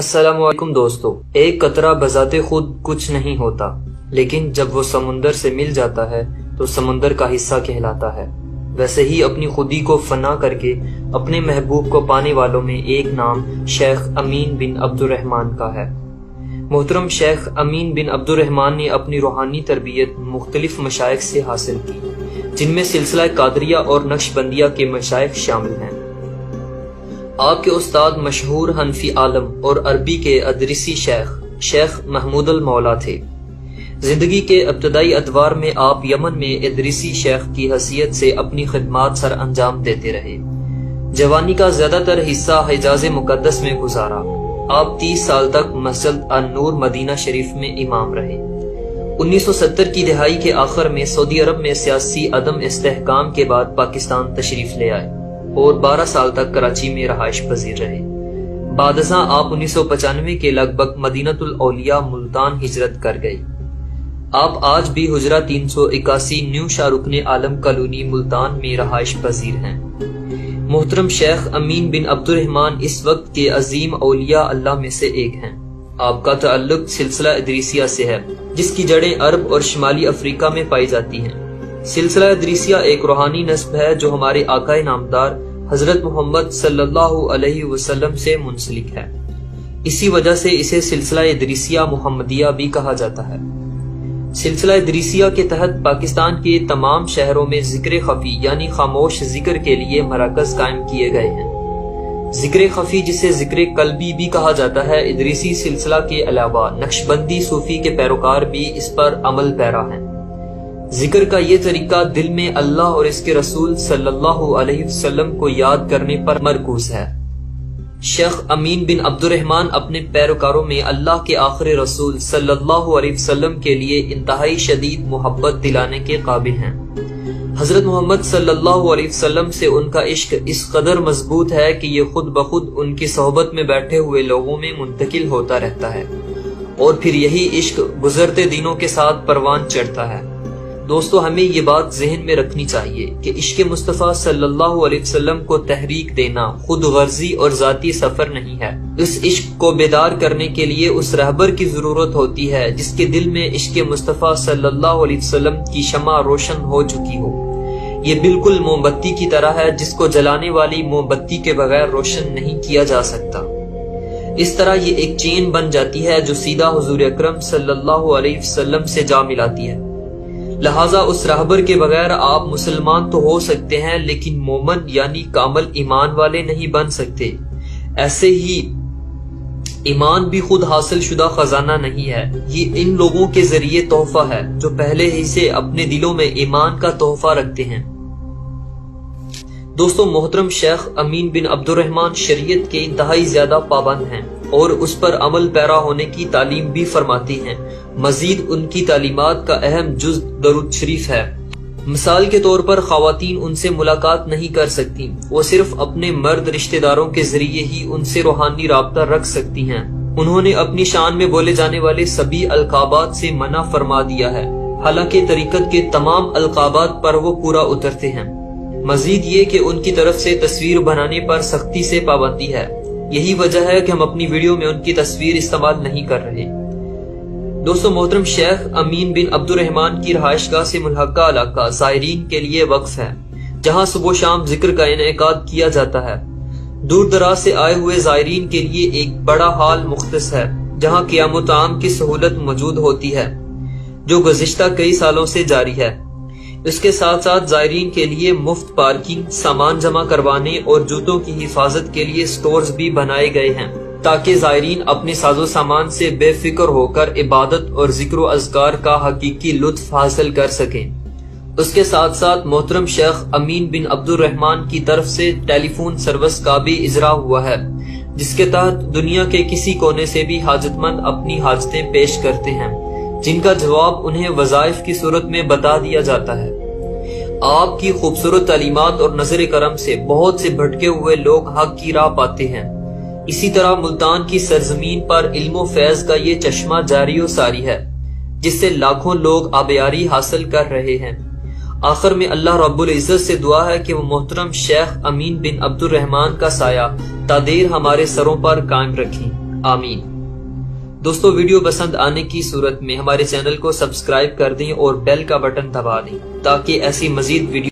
السلام علیکم دوستو، ایک قطرہ بذات خود کچھ نہیں ہوتا، لیکن جب وہ سمندر سے مل جاتا ہے تو سمندر کا حصہ کہلاتا ہے۔ ویسے ہی اپنی خودی کو فنا کر کے اپنے محبوب کو پانے والوں میں ایک نام شیخ امین بن عبد الرحمن کا ہے۔ محترم شیخ امین بن عبد الرحمن نے اپنی روحانی تربیت مختلف مشائخ سے حاصل کی، جن میں سلسلہ قادریہ اور نقش بندیہ کے مشائخ شامل ہیں۔ آپ کے استاد مشہور حنفی عالم اور عربی کے ادریسی شیخ محمود المولا تھے۔ زندگی کے ابتدائی ادوار میں آپ یمن میں ادریسی شیخ کی حیثیت سے اپنی خدمات سر انجام دیتے رہے۔ جوانی کا زیادہ تر حصہ حجاز مقدس میں گزارا۔ آپ 30 سال تک مسجد النور مدینہ شریف میں امام رہے۔ 1970 کی دہائی کے آخر میں سعودی عرب میں سیاسی عدم استحکام کے بعد پاکستان تشریف لے آئے اور 12 سال تک کراچی میں رہائش پذیر رہے۔ بعد ازاں آپ 1995 کے لگ بھگ مدینہ الاولیاء ملتان ہجرت کر گئے۔ آپ آج بھی حجرہ 381 نیو شارکن عالم کالونی ملتان میں رہائش پذیر ہیں۔ محترم شیخ امین بن عبد الرحمن اس وقت کے عظیم اولیاء اللہ میں سے ایک ہیں۔ آپ کا تعلق سلسلہ ادریسیہ سے ہے، جس کی جڑیں عرب اور شمالی افریقہ میں پائی جاتی ہیں۔ سلسلہ ادریسیہ ایک روحانی نسب ہے جو ہمارے آقا نامدار حضرت محمد صلی اللہ علیہ وسلم سے منسلک ہے۔ اسی وجہ سے اسے سلسلہ ادریسیہ محمدیہ بھی کہا جاتا ہے۔ سلسلہ ادریسیہ کے تحت پاکستان کے تمام شہروں میں ذکر خفی یعنی خاموش ذکر کے لیے مراکز قائم کیے گئے ہیں۔ ذکر خفی، جسے ذکر قلبی بھی کہا جاتا ہے، ادریسی سلسلہ کے علاوہ نقشبندی صوفی کے پیروکار بھی اس پر عمل پیرا ہیں۔ ذکر کا یہ طریقہ دل میں اللہ اور اس کے رسول صلی اللہ علیہ وسلم کو یاد کرنے پر مرکوز ہے۔ شیخ امین بن عبد الرحمن اپنے پیروکاروں میں اللہ کے آخر رسول صلی اللہ علیہ وسلم کے لیے انتہائی شدید محبت دلانے کے قابل ہیں۔ حضرت محمد صلی اللہ علیہ وسلم سے ان کا عشق اس قدر مضبوط ہے کہ یہ خود بخود ان کی صحبت میں بیٹھے ہوئے لوگوں میں منتقل ہوتا رہتا ہے، اور پھر یہی عشق گزرتے دنوں کے ساتھ پروان چڑھتا ہے۔ دوستو، ہمیں یہ بات ذہن میں رکھنی چاہیے کہ عشق مصطفیٰ صلی اللہ علیہ وسلم کو تحریک دینا خود غرضی اور ذاتی سفر نہیں ہے۔ اس عشق کو بیدار کرنے کے لیے اس رہبر کی ضرورت ہوتی ہے جس کے دل میں عشق مصطفیٰ صلی اللہ علیہ وسلم کی شمع روشن ہو چکی ہو۔ یہ بالکل موم بتی کی طرح ہے جس کو جلانے والی موم بتی کے بغیر روشن نہیں کیا جا سکتا۔ اس طرح یہ ایک چین بن جاتی ہے جو سیدھا حضور اکرم صلی اللہ علیہ وسلم سے جا ملاتی ہے۔ لہٰذا اس راہبر کے بغیر آپ مسلمان تو ہو سکتے ہیں، لیکن مومن یعنی کامل ایمان والے نہیں بن سکتے۔ ایسے ہی ایمان بھی خود حاصل شدہ خزانہ نہیں ہے، یہ ان لوگوں کے ذریعے تحفہ ہے جو پہلے ہی سے اپنے دلوں میں ایمان کا تحفہ رکھتے ہیں۔ دوستو، محترم شیخ امین بن عبد الرحمن شریعت کے انتہائی زیادہ پابند ہیں اور اس پر عمل پیرا ہونے کی تعلیم بھی فرماتی ہیں۔ مزید ان کی تعلیمات کا اہم جز درود شریف ہے۔ مثال کے طور پر خواتین ان سے ملاقات نہیں کر سکتی، وہ صرف اپنے مرد رشتہ داروں کے ذریعے ہی ان سے روحانی رابطہ رکھ سکتی ہیں۔ انہوں نے اپنی شان میں بولے جانے والے سبھی القابات سے منع فرما دیا ہے، حالانکہ طریقت کے تمام القابات پر وہ پورا اترتے ہیں۔ مزید یہ کہ ان کی طرف سے تصویر بنانے پر سختی سے پابندی ہے۔ یہی وجہ ہے کہ ہم اپنی ویڈیو میں ان کی تصویر استعمال نہیں کر رہے۔ دوستو، محترم شیخ امین بن عبد الرحمن کی رہائش گاہ سے ملحقہ علاقہ زائرین کے لیے وقف ہے، جہاں صبح و شام ذکر کا انعقاد کیا جاتا ہے۔ دور دراز سے آئے ہوئے زائرین کے لیے ایک بڑا ہال مختص ہے، جہاں قیام و طعام کی سہولت موجود ہوتی ہے، جو گزشتہ کئی سالوں سے جاری ہے۔ اس کے ساتھ ساتھ زائرین کے لیے مفت پارکنگ، سامان جمع کروانے اور جوتوں کی حفاظت کے لیے سٹورز بھی بنائے گئے ہیں، تاکہ زائرین اپنے ساز و سامان سے بے فکر ہو کر عبادت اور ذکر و اذکار کا حقیقی لطف حاصل کر سکیں۔ اس کے ساتھ ساتھ محترم شیخ امین بن عبد الرحمن کی طرف سے ٹیلی فون سروس کا بھی اجرا ہوا ہے، جس کے تحت دنیا کے کسی کونے سے بھی حاجت مند اپنی حاجتیں پیش کرتے ہیں، جن کا جواب انہیں وظائف کی صورت میں بتا دیا جاتا ہے۔ آپ کی خوبصورت تعلیمات اور نظر کرم سے بہت سے بھٹکے ہوئے لوگ حق کی راہ پاتے ہیں۔ اسی طرح ملتان کی سرزمین پر علم و فیض کا یہ چشمہ جاری و ساری ہے، جس سے لاکھوں لوگ آبیاری حاصل کر رہے ہیں۔ آخر میں اللہ رب العزت سے دعا ہے کہ وہ محترم شیخ امین بن عبد الرحمن کا سایہ تا دیر ہمارے سروں پر قائم رکھیں۔ آمین۔ دوستو ویڈیو پسند آنے کی صورت میں ہمارے چینل کو سبسکرائب کر دیں اور بیل کا بٹن دبا دیں تاکہ ایسی مزید ویڈیو